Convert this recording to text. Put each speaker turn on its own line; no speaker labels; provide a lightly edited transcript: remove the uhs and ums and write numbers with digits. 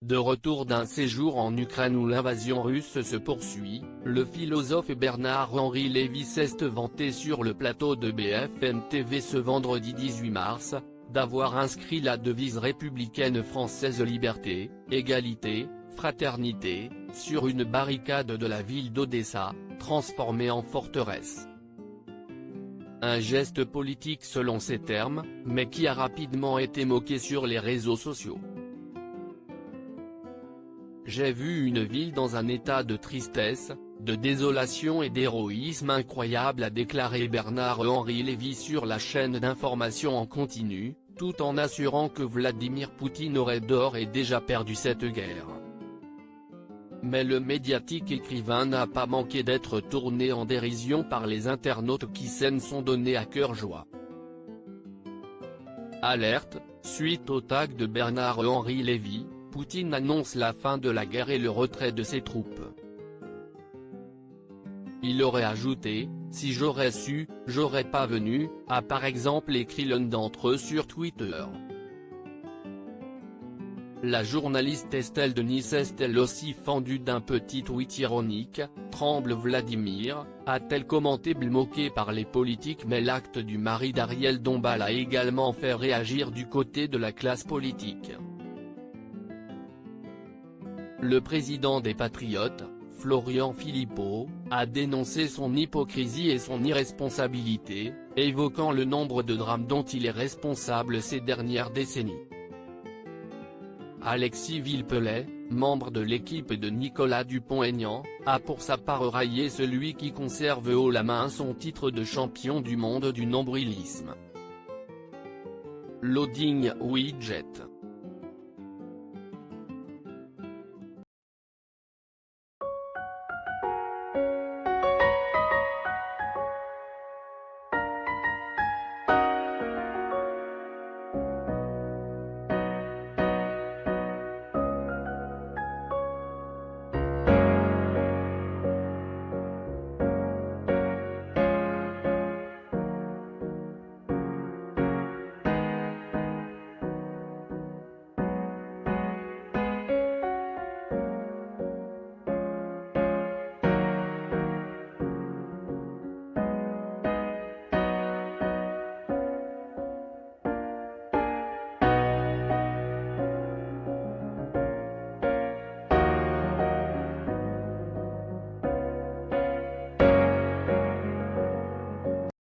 De retour d'un séjour en Ukraine où l'invasion russe se poursuit, le philosophe Bernard-Henri Lévy s'est vanté sur le plateau de BFM TV ce vendredi 18 mars, d'avoir inscrit la devise républicaine française liberté, égalité, fraternité, sur une barricade de la ville d'Odessa, transformée en forteresse. Un geste politique selon ses termes, mais qui a rapidement été moqué sur les réseaux sociaux. J'ai vu une ville dans un état de tristesse, de désolation et d'héroïsme incroyable, a déclaré Bernard-Henri Lévy sur la chaîne d'information en continu, tout en assurant que Vladimir Poutine aurait d'ores et déjà perdu cette guerre. Mais le médiatique écrivain n'a pas manqué d'être tourné en dérision par les internautes qui s'en sont donnés à cœur joie. Alerte, suite au tag de Bernard-Henri Lévy, Poutine annonce la fin de la guerre et le retrait de ses troupes. Il aurait ajouté, « Si j'aurais su, j'aurais pas venu », a par exemple écrit l'un d'entre eux sur Twitter. La journaliste Estelle Denis est elle aussi fendue d'un petit tweet ironique, « Tremble Vladimir », a-t-elle commenté moquée par les politiques, mais l'acte du mari d'Ariel Dombal a également fait réagir du côté de la classe politique. Le président des Patriotes, Florian Philippot, a dénoncé son hypocrisie et son irresponsabilité, évoquant le nombre de drames dont il est responsable ces dernières décennies. Alexis Villepelet, membre de l'équipe de Nicolas Dupont-Aignan, a pour sa part raillé celui qui conserve haut la main son titre de champion du monde du nombrilisme. Loading Widget.